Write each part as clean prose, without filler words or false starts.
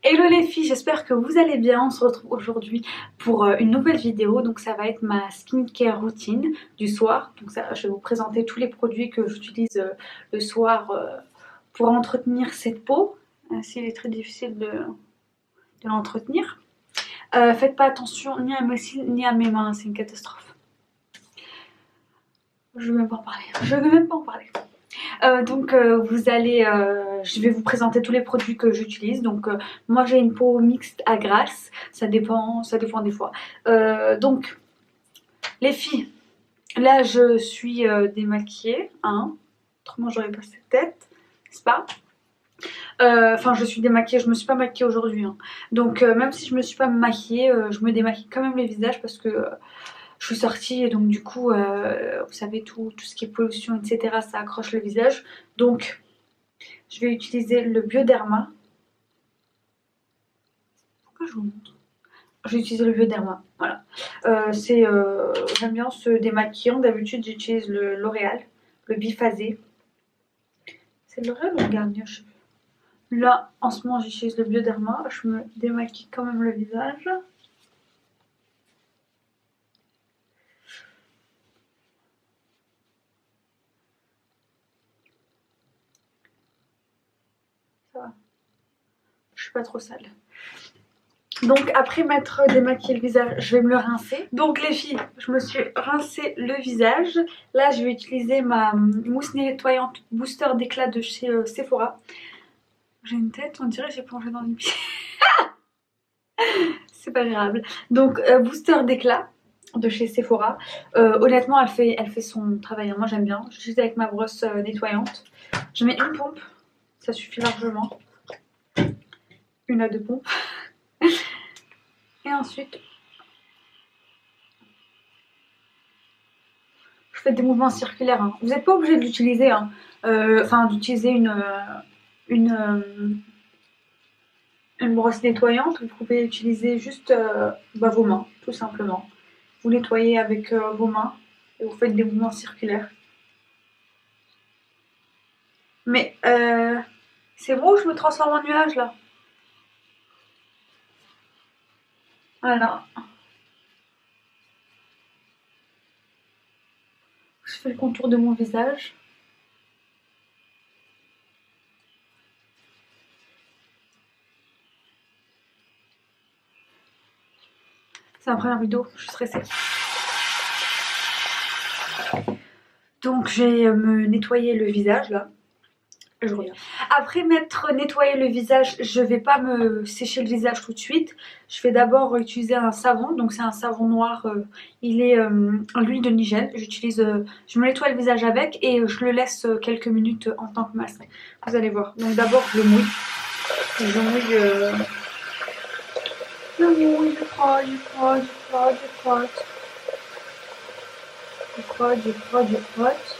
Hello les filles, j'espère que vous allez bien. On se retrouve aujourd'hui pour une nouvelle vidéo. Donc ça va être ma skincare routine du soir. Donc ça, je vais vous présenter tous les produits que j'utilise le soir pour entretenir cette peau. Ainsi, il est très difficile de l'entretenir. Faites pas attention ni à mes cils ni à mes mains, c'est une catastrophe. Je vais même pas en parler. Je vais même pas en parler. Je vais vous présenter tous les produits que j'utilise. Donc moi j'ai une peau mixte à grasse, ça dépend des fois. Donc les filles, là je suis démaquillée, hein. Autrement j'aurais pas cette tête, n'est-ce pas? Enfin je suis démaquillée, je me suis pas maquillée aujourd'hui, hein. Donc même si je me suis pas maquillée, je me démaquille quand même le visage parce que je suis sortie et donc du coup, vous savez tout ce qui est pollution, etc. ça accroche le visage. Donc je vais utiliser le Bioderma. Pourquoi je vous montre? Je vais utiliser le Bioderma, voilà. J'aime bien ce démaquillant. D'habitude j'utilise le L'Oréal, le biphasé. C'est L'Oréal ou le Garnier, je sais plus. Là en ce moment j'utilise le Bioderma. Je me démaquille quand même le visage. Ça va. Je suis pas trop sale. Donc après m'être démaquillé le visage, je vais me le rincer. Donc les filles, je me suis rincé le visage. Là je vais utiliser ma mousse nettoyante booster d'éclat de chez Sephora. J'ai une tête, on dirait que j'ai plongé dans une piscine. C'est pas grave. Donc booster d'éclat de chez Sephora. Honnêtement elle fait son travail, moi j'aime bien. J'utilise avec ma brosse nettoyante. Je mets une pompe, ça suffit largement. Une à deux pompes. Et ensuite je fais des mouvements circulaires, hein. Vous n'êtes pas obligé de l'utiliser, hein. D'utiliser une, une brosse nettoyante. Vous pouvez utiliser juste vos mains, tout simplement. Vous nettoyez avec vos mains et vous faites des mouvements circulaires. Mais c'est moi où je me transforme en nuage là. Voilà. Je fais le contour de mon visage. C'est la première vidéo, je suis stressée. Donc je vais me nettoyer le visage là. Je reviens. Après m'être nettoyé le visage, je vais pas me sécher le visage tout de suite. Je vais d'abord utiliser un savon. Donc c'est un savon noir. Il est en l'huile de Nigel. Je me nettoie le visage avec et je le laisse quelques minutes en tant que masque. Vous allez voir. Donc d'abord je le mouille. Je mouille, je frotte, je frotte, je frotte, je frotte. Je frotte, je frotte, je frotte.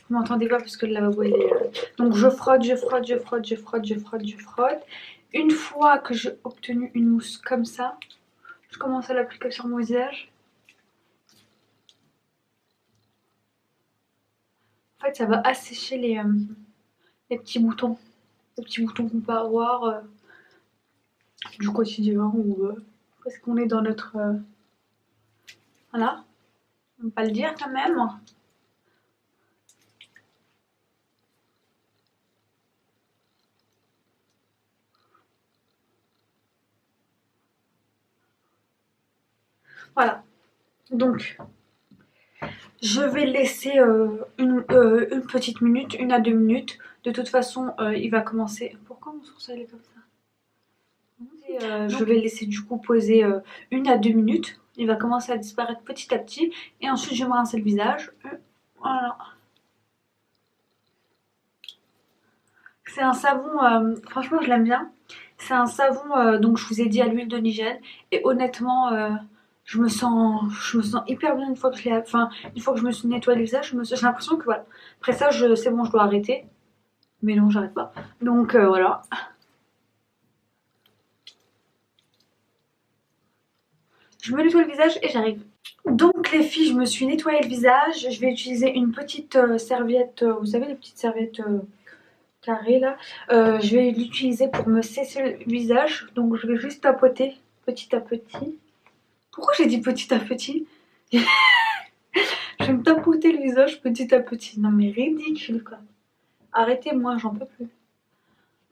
Vous m'entendez pas parce que le lavabo il est... Donc je frotte, je frotte, je frotte, je frotte, je frotte, je frotte. Une fois que j'ai obtenu une mousse comme ça, je commence à l'appliquer sur mon visage. En fait ça va assécher les petits boutons. Les petits boutons qu'on peut avoir du quotidien ou parce qu'on est dans notre... Voilà, on va pas le dire quand même. Voilà, donc je vais laisser une petite minute, 1 à 2 minutes. De toute façon, il va commencer... Pourquoi mon sourcil est comme ça? Je vais laisser du coup poser 1 à 2 minutes. Il va commencer à disparaître petit à petit. Et ensuite, je vais me rincer le visage. Voilà. C'est un savon, franchement, je l'aime bien. C'est un savon, donc je vous ai dit à l'huile de Nigel. Et honnêtement, je me sens hyper bien une fois que une fois que je me suis nettoyé le visage. J'ai l'impression que voilà. Après ça, c'est bon, je dois arrêter. Mais non, j'arrête pas. Donc voilà. Je me nettoie le visage et j'arrive. Donc les filles, je me suis nettoyé le visage. Je vais utiliser une petite serviette, vous savez les petites serviettes carré là. Je vais l'utiliser pour me sécher le visage. Donc je vais juste tapoter petit à petit. Pourquoi j'ai dit petit à petit? Je vais me tapoter le visage petit à petit. Non mais ridicule quoi. Arrêtez-moi, j'en peux plus.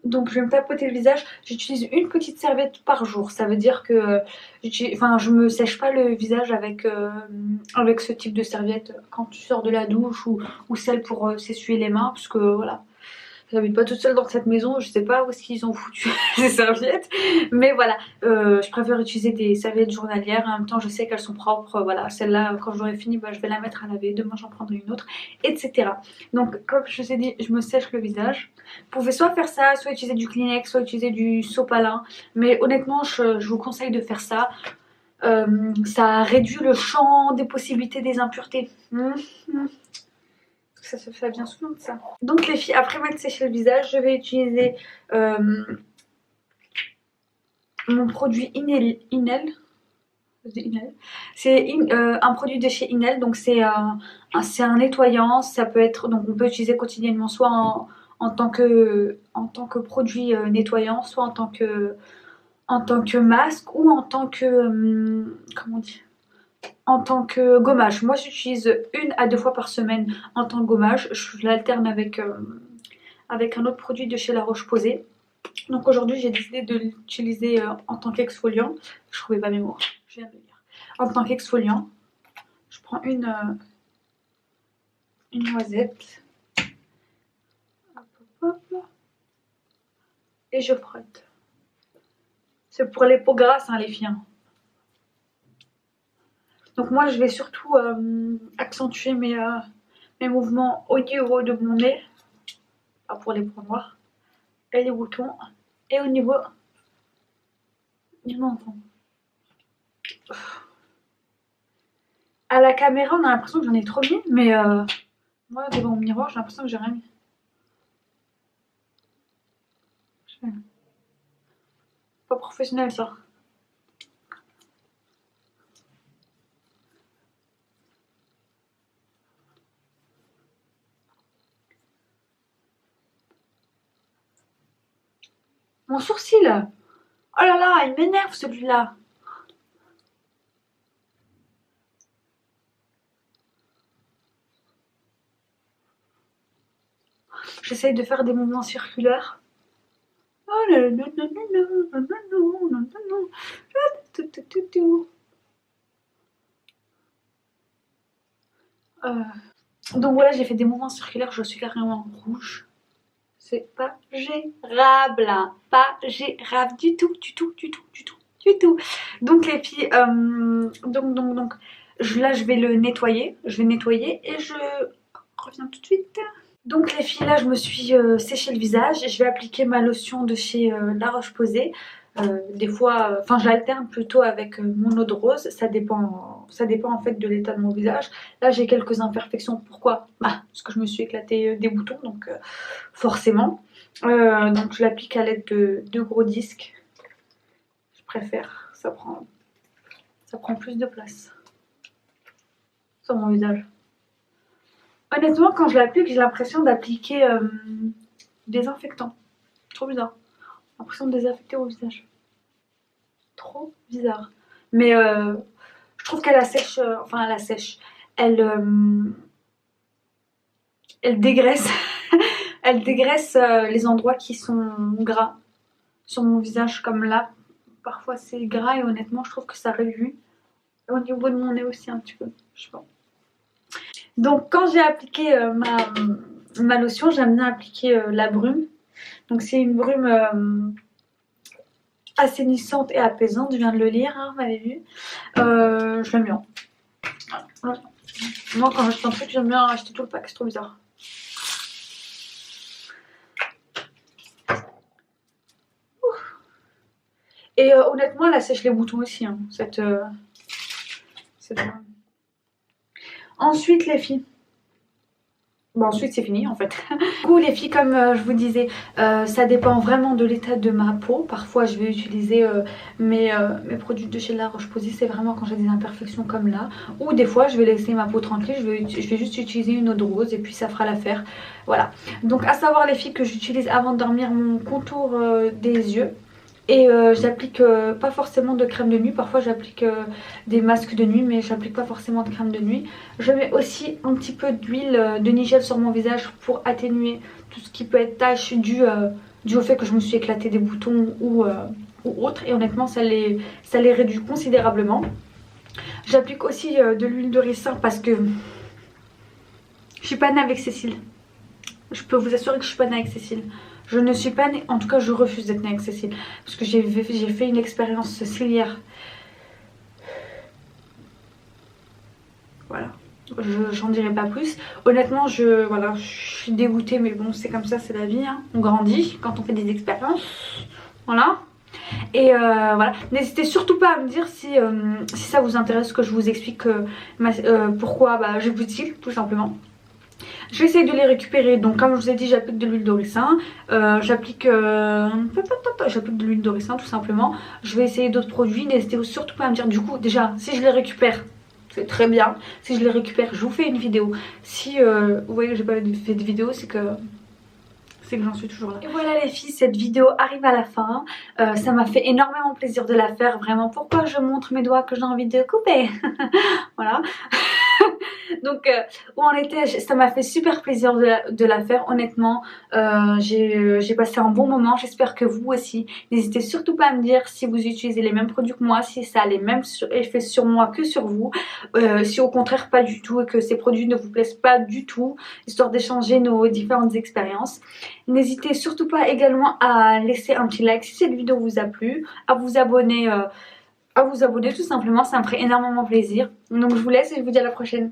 Donc je vais me tapoter le visage. J'utilise une petite serviette par jour. Ça veut dire que je me sèche pas le visage avec ce type de serviette quand tu sors de la douche ou celle pour s'essuyer les mains. Parce que voilà, j'habite pas toute seule dans cette maison, je sais pas où est-ce qu'ils ont foutu les serviettes. Mais voilà, je préfère utiliser des serviettes journalières. En même temps, je sais qu'elles sont propres. Voilà, celle-là, quand j'aurai fini, bah, je vais la mettre à laver. Demain, j'en prendrai une autre, etc. Donc, comme je vous ai dit, je me sèche le visage. Vous pouvez soit faire ça, soit utiliser du Kleenex, soit utiliser du sopalin. Mais honnêtement, je vous conseille de faire ça. Ça réduit le champ des possibilités des impuretés. Ça se fait bien souvent ça. Donc les filles, après m'être séché le visage, je vais utiliser mon produit Inel. C'est un produit de chez Inel, donc c'est un nettoyant. Ça peut être, donc on peut utiliser quotidiennement soit en tant que produit nettoyant, soit en tant que masque ou en tant que comment on dit, en tant que gommage. Moi j'utilise 1 à 2 fois par semaine en tant que gommage. Je l'alterne avec un autre produit de chez La Roche-Posay. Donc aujourd'hui j'ai décidé de l'utiliser en tant qu'exfoliant. Je trouvais pas mes mots, je viens de le dire. En tant qu'exfoliant, je prends une noisette. Hop, hop, hop. Et je frotte. C'est pour les peaux grasses hein, les filles. Donc moi je vais surtout accentuer mes mouvements au niveau de mon nez, pour les points noirs et les boutons, et au niveau du menton. À la caméra on a l'impression que j'en ai trop mis, mais moi devant mon miroir j'ai l'impression que j'ai rien mis. Pas professionnel ça. Mon sourcil. Oh là là, il m'énerve celui-là. J'essaye de faire des mouvements circulaires. Oh là là, non, non, non, non, non, non, non, non, donc voilà, j'ai fait des mouvements circulaires, je suis carrément rouge. C'est pas gérable, hein. Pas gérable du tout, du tout, du tout, du tout, du tout. Donc les filles, donc là je vais le nettoyer, et je reviens tout de suite. Donc les filles, là je me suis séché le visage et je vais appliquer ma lotion de chez La Roche-Posay. Des fois, enfin j'alterne plutôt avec mon eau de rose, ça dépend en fait de l'état de mon visage. Là j'ai quelques imperfections, pourquoi? Bah, parce que je me suis éclaté des boutons, donc forcément. Donc je l'applique à l'aide de 2 gros disques, je préfère, ça prend plus de place sur mon visage. Honnêtement, quand je l'applique, j'ai l'impression d'appliquer désinfectant. Trop bizarre. L'impression de désinfecter au visage. Trop bizarre. Mais je trouve qu'elle assèche, enfin elle assèche. Elle dégraisse. Elle dégraisse les endroits qui sont gras sur mon visage, comme là. Parfois c'est gras et honnêtement, je trouve que ça réduit. Et au niveau de mon nez aussi un petit peu. Je sais pas. Donc quand j'ai appliqué ma lotion, j'aime bien appliquer la brume. Donc c'est une brume assainissante et apaisante, je viens de le lire, hein, vous m'avez vu. Je l'aime bien. Moi quand j'achète un truc, j'aime bien acheter tout le pack, c'est trop bizarre. Et honnêtement, elle assèche les boutons aussi, hein, cette brume. Ensuite les filles, Bon, ensuite c'est fini en fait. Du coup les filles, comme je vous disais, ça dépend vraiment de l'état de ma peau. Parfois je vais utiliser mes produits de chez La Roche-Posay, c'est vraiment quand j'ai des imperfections comme là. Ou des fois je vais laisser ma peau tranquille, je vais juste utiliser une eau de rose et puis ça fera l'affaire. Voilà. Donc à savoir les filles que j'utilise avant de dormir mon contour des yeux. Et j'applique pas forcément de crème de nuit, parfois j'applique des masques de nuit, mais j'applique pas forcément de crème de nuit. Je mets aussi un petit peu d'huile de Nigel sur mon visage pour atténuer tout ce qui peut être tache dû au fait que je me suis éclaté des boutons ou autre. Et honnêtement ça les réduit considérablement. J'applique aussi de l'huile de ricin parce que je suis pas née avec Cécile. Je peux vous assurer que je suis pas née avec Cécile. Je ne suis pas née, en tout cas je refuse d'être née avec Cécile. Parce que j'ai fait une expérience ciliaire. Voilà. J'en dirai pas plus. Honnêtement, voilà, je suis dégoûtée, mais bon, c'est comme ça, c'est la vie. Hein. On grandit quand on fait des expériences. Voilà. Et voilà, n'hésitez surtout pas à me dire si ça vous intéresse que je vous explique pourquoi j'ai boutique, tout simplement. Je vais essayer de les récupérer. Donc comme je vous ai dit, j'applique de l'huile de ricin. J'applique de l'huile de ricin tout simplement. Je vais essayer d'autres produits. N'hésitez surtout pas à me dire du coup déjà si je les récupère. C'est très bien. Si je les récupère, je vous fais une vidéo. Si vous voyez que j'ai pas fait de vidéo, c'est que j'en suis toujours là. Et voilà les filles, cette vidéo arrive à la fin. Ça m'a fait énormément plaisir de la faire. Vraiment, pourquoi je montre mes doigts que j'ai envie de couper. Voilà. Donc où en était, ça m'a fait super plaisir de la faire. Honnêtement, j'ai passé un bon moment. J'espère que vous aussi. N'hésitez surtout pas à me dire si vous utilisez les mêmes produits que moi, si ça a les mêmes effets sur moi que sur vous, si au contraire pas du tout et que ces produits ne vous plaisent pas du tout, histoire d'échanger nos différentes expériences. N'hésitez surtout pas également à laisser un petit like si cette vidéo vous a plu, à vous abonner tout simplement, ça me ferait énormément plaisir. Donc je vous laisse et je vous dis à la prochaine.